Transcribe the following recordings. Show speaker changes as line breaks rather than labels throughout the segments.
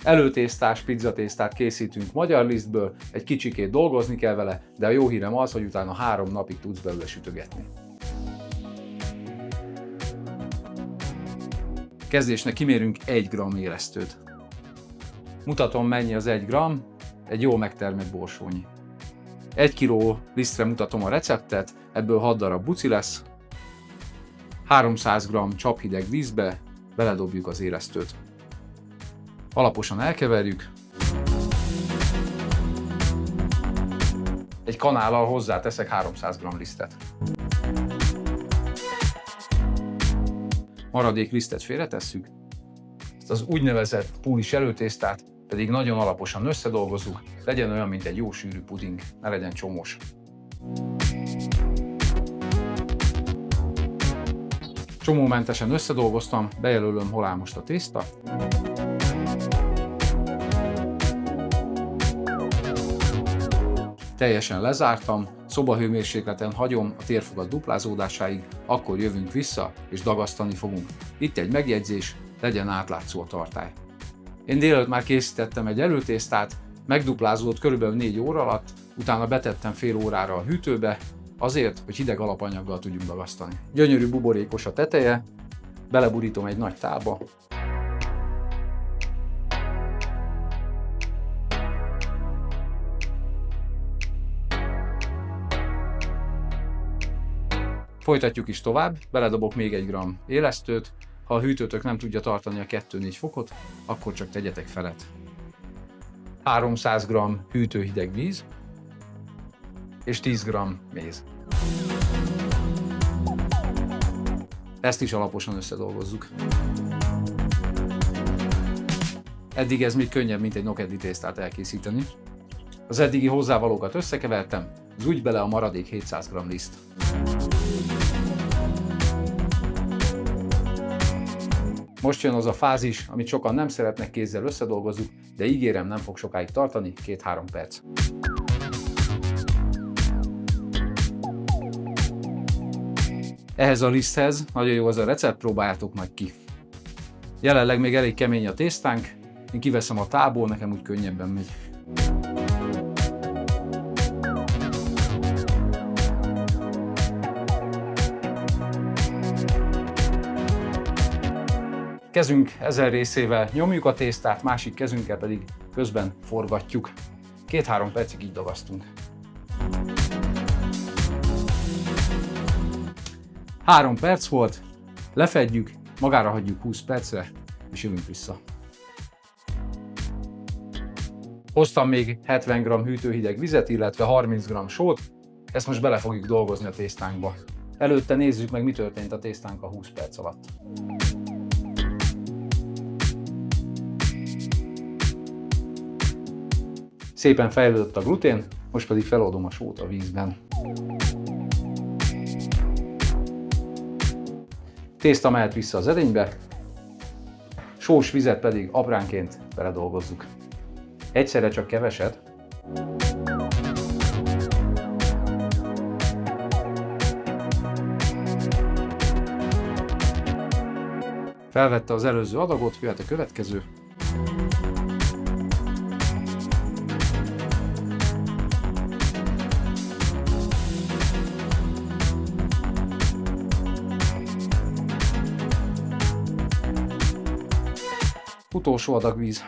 Előtésztás pizzatésztát készítünk magyar lisztből, egy kicsikét dolgozni kell vele, de a jó hírem az, hogy utána 3 napig tudsz belőle sütögetni. Kezdésnek kimérünk 1 g élesztőt. Mutatom, mennyi az 1 g, egy jól megtermett borsónyi. 1 kg lisztre mutatom a receptet, ebből 6 darab buci lesz. 300 g csaphideg vízbe beledobjuk az élesztőt. Alaposan elkeverjük. Egy kanállal hozzáteszek 300 g lisztet. Maradék lisztet félretesszük. Ezt az úgynevezett pulis előtésztát pedig nagyon alaposan összedolgozzuk, legyen olyan, mint egy jó sűrű puding, ne legyen csomós. Csomómentesen összedolgoztam, bejelölöm, hol áll most a tészta. Teljesen lezártam, szobahőmérsékleten hagyom a térfogat duplázódásáig, akkor jövünk vissza és dagasztani fogunk. Itt egy megjegyzés, legyen átlátszó a tartály. Én délelőtt már készítettem egy előtésztát, megduplázódott körülbelül 4 óra alatt, utána betettem fél órára a hűtőbe, azért, hogy hideg alapanyaggal tudjunk dagasztani. Gyönyörű buborékos a teteje, beleburítom egy nagy tálba. Folytatjuk is tovább, beledobok még 1 g élesztőt, ha a hűtőtök nem tudja tartani a 2-4 fokot, akkor csak tegyetek felet. 300 g hűtőhideg víz és 10 g méz. Ezt is alaposan összedolgozzuk. Eddig ez még könnyebb, mint egy nokedli tésztát elkészíteni. Az eddigi hozzávalókat összekevertem, zúgy bele a maradék 700 g liszt. Most jön az a fázis, amit sokan nem szeretnek, kézzel összedolgozzuk, de ígérem, nem fog sokáig tartani, 2-3 perc. Ehhez a liszthez nagyon jó az a recept, próbáljátok majd ki. Jelenleg még elég kemény a tésztánk, én kiveszem a tálból, nekem úgy könnyebben megy. Kezünk ezen részével nyomjuk a tésztát, másik kezünkkel pedig közben forgatjuk. 2-3 percig így dagasztunk. 3 perc volt, lefedjük, magára hagyjuk 20 percre, és jövünk vissza. Hoztam még 70 g hűtőhideg vizet, illetve 30 g sót, ezt most bele fogjuk dolgozni a tésztánkba. Előtte nézzük meg, mi történt a tésztánk a 20 perc alatt. Szépen fejlődött a glutén, most pedig feloldom a sót a vízben. Tészta mehet vissza az edénybe, sós vizet pedig apránként beledolgozzuk. Egyszerre csak keveset. Felvette az előző adagot, jöhet a következő. Utolsó adag víz.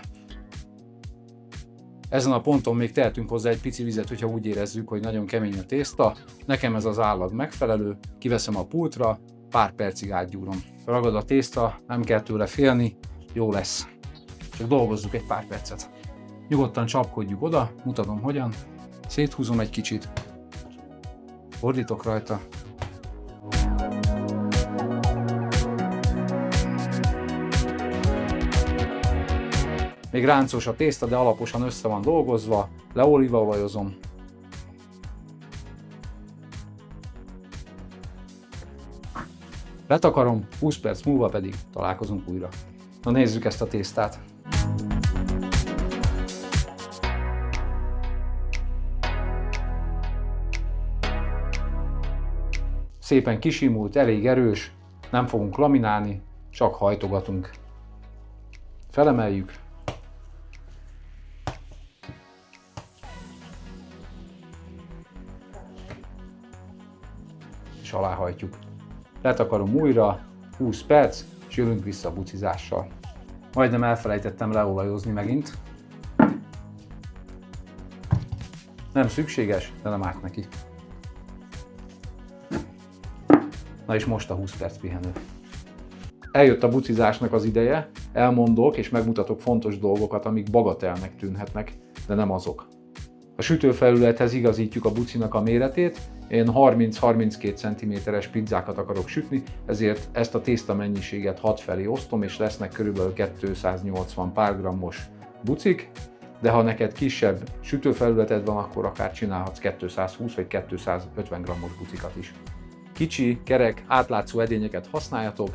Ezen a ponton még tehetünk hozzá egy pici vizet, hogyha úgy érezzük, hogy nagyon kemény a tészta. Nekem ez az állag megfelelő, kiveszem a pultra, pár percig átgyúrom. Ragad a tészta, nem kell tőle félni, jó lesz. Csak dolgozzuk egy pár percet. Nyugodtan csapkodjuk oda, mutatom hogyan. Széthúzom egy kicsit, fordítok rajta. Még ráncos a tészta, de alaposan össze van dolgozva, leolívaolajozom. Letakarom, 20 perc múlva pedig találkozunk újra. Na nézzük ezt a tésztát. Szépen kisimult, elég erős, nem fogunk laminálni, csak hajtogatunk. Felemeljük, és aláhajtjuk. Letakarom újra, 20 perc, és jövünk vissza a bucizással. Majdnem elfelejtettem leolajozni megint. Nem szükséges, de nem árt neki. Na és most a 20 perc pihenő. Eljött a bucizásnak az ideje, elmondok és megmutatok fontos dolgokat, amik bagatelnek tűnhetnek, de nem azok. A sütőfelülethez igazítjuk a bucinak a méretét, én 30-32 cm-es pizzákat akarok sütni, ezért ezt a tészta mennyiséget 6 felé osztom, és lesznek körülbelül 280 pár grammos bucik, de ha neked kisebb sütőfelületed van, akkor akár csinálhatsz 220 vagy 250 grammos bucikat is. Kicsi, kerek, átlátszó edényeket használjatok,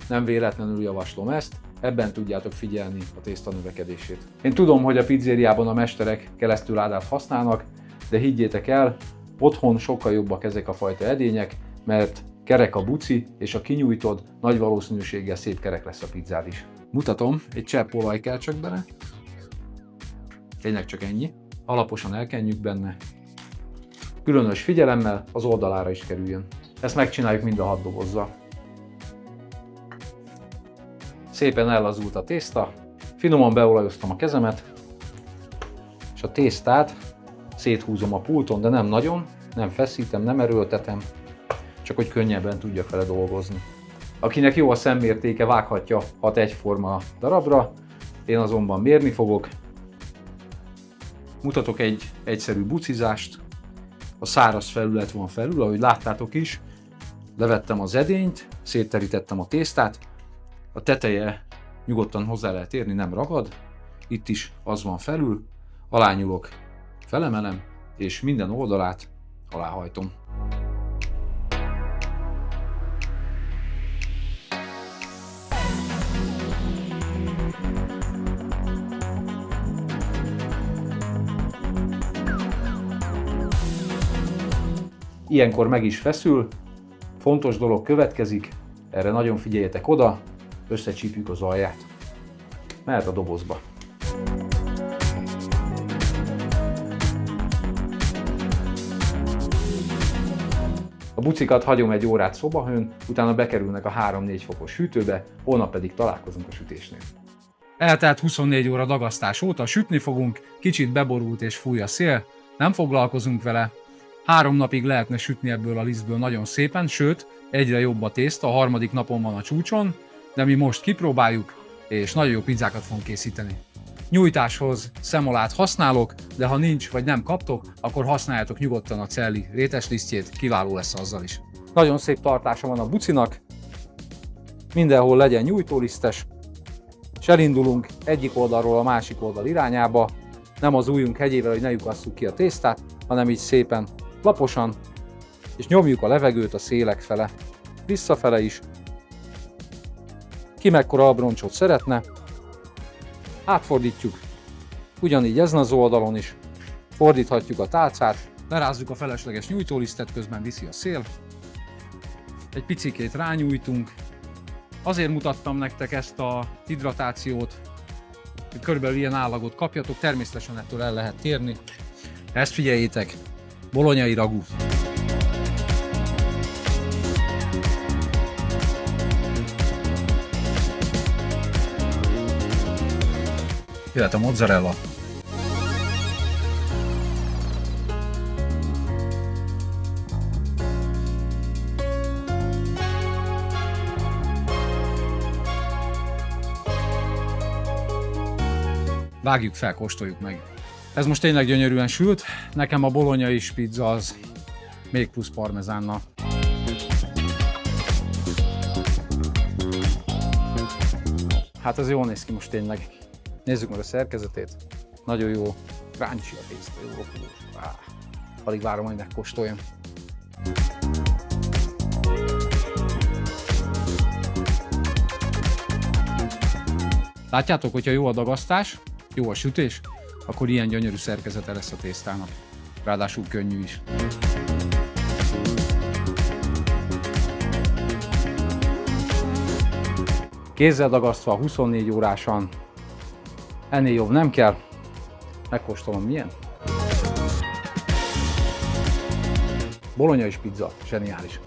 nem véletlenül javaslom ezt, ebben tudjátok figyelni a tészta növekedését. Én tudom, hogy a pizzériában a mesterek keresztüládát használnak, de higgyétek el, otthon sokkal jobbak ezek a fajta edények, mert kerek a buci, és ha kinyújtod, nagy valószínűséggel szép kerek lesz a pizzád is. Mutatom, egy csepp olaj kell csak bele. Tényleg csak ennyi. Alaposan elkenjük benne. Különös figyelemmel az oldalára is kerüljön. Ezt megcsináljuk mind a 6 dobozzal. Szépen ellazult a tészta, finoman beolajoztam a kezemet, és a tésztát széthúzom a pulton, de nem nagyon, nem feszítem, nem erőltetem, csak hogy könnyebben tudjak vele dolgozni. Akinek jó a szemmértéke, vághatja 6 egyforma darabra, én azonban mérni fogok. Mutatok egy egyszerű bucizást, a száraz felület van felül, ahogy láttátok is, levettem az edényt, szétterítettem a tésztát, a teteje nyugodtan hozzá lehet érni, nem ragad, itt is az van felül, alányulok, felemelem, és minden oldalát aláhajtom. Ilyenkor meg is feszül, fontos dolog következik, erre nagyon figyeljetek oda, összecsípjük az alját. Mehet a dobozba. A bucikat hagyom egy órát szobahőn, utána bekerülnek a 3-4 fokos hűtőbe, holnap pedig találkozunk a sütésnél. Eltelt 24 óra dagasztás óta, sütni fogunk, kicsit beborult és fúj a szél, nem foglalkozunk vele. 3 napig lehetne sütni ebből a lisztből nagyon szépen, sőt, egyre jobb a tészta, a 3. napon van a csúcson, de mi most kipróbáljuk, és nagyon jó pizzákat fogunk készíteni. Nyújtáshoz szemolát használok, de ha nincs vagy nem kaptok, akkor használjátok nyugodtan a celli réteslisztjét, kiváló lesz azzal is. Nagyon szép tartása van a bucinak, mindenhol legyen nyújtólisztes, és elindulunk egyik oldalról a másik oldal irányába, nem az ujjunk hegyével, hogy ne lyukasszuk ki a tésztát, hanem így szépen, laposan, és nyomjuk a levegőt a szélek fele, visszafele is. Ki mekkora abroncsot szeretne, átfordítjuk, ugyanígy ezen az oldalon is, fordíthatjuk a tálcát, lerázzuk a felesleges nyújtólisztet, közben viszi a szél, egy picikét rányújtunk. Azért mutattam nektek ezt a hidratációt, hogy körülbelül ilyen állagot kapjatok, természetesen ettől el lehet térni. Ezt figyeljétek, bolonyai ragú. Jöhet a mozzarella. Vágjuk fel, kóstoljuk meg. Ez most tényleg gyönyörűen sült, nekem a bolonyai pizza az még plusz parmezánnal. Hát ez jól néz ki most tényleg. Nézzük meg a szerkezetét. Nagyon jó, crunchy a tészta, jó hús. Alig várom, hogy megkóstoljam. Látjátok, hogyha jó a dagasztás, jó a sütés, akkor ilyen gyönyörű szerkezete lesz a tésztának. Ráadásul könnyű is. Kézzel dagasztva 24 órásan, ennél jobb nem kell. Megkóstolom milyen. Bolonyai pizza, zseniális.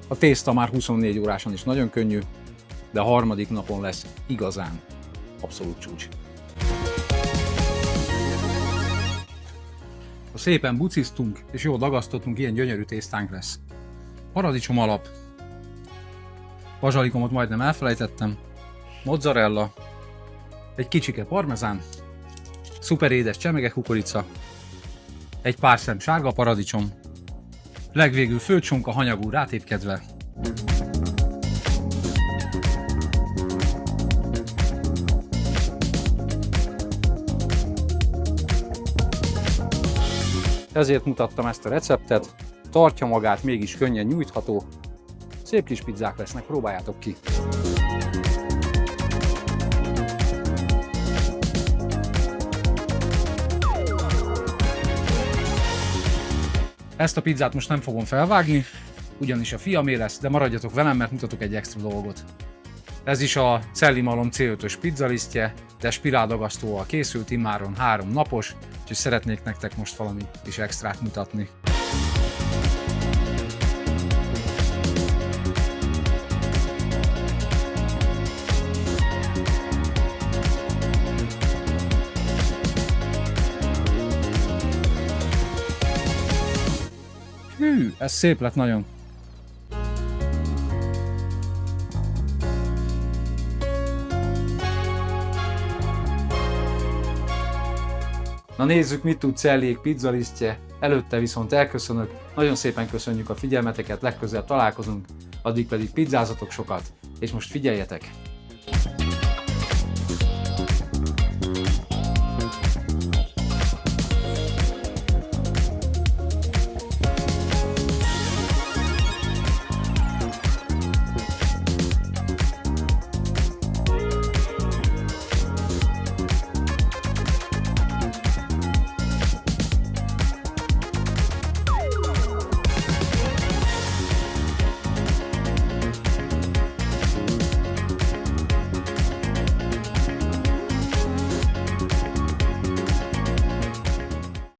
A tészta már 24 óráson is nagyon könnyű, de a harmadik napon lesz igazán abszolút csúcs. Ha szépen buciztunk és jól dagasztottunk, ilyen gyönyörű tésztánk lesz. Paradicsom alap, bazsalikomot majdnem elfelejtettem, mozzarella, egy kicsike parmezán, szuper édes csemege kukorica, egy pár szem sárga paradicsom, legvégül főcsonka hanyagú rátépkedve. Ezért mutattam ezt a receptet, tartja magát, mégis könnyen nyújtható. Szép kis pizzák lesznek, próbáljátok ki! Ezt a pizzát most nem fogom felvágni, ugyanis a fiamé lesz, de maradjatok velem, mert mutatok egy extra dolgot. Ez is a Celli Malom C5-ös pizzalisztje, de spiráldagasztóval készült, immáron 3 napos, úgyhogy szeretnék nektek most valami kis extrát mutatni. Hű, ez szép lett nagyon. Na nézzük, mit tud Celliék pizzalisztje, előtte viszont elköszönök. Nagyon szépen köszönjük a figyelmeteket, legközelebb találkozunk, addig pedig pizzázatok sokat, és most figyeljetek!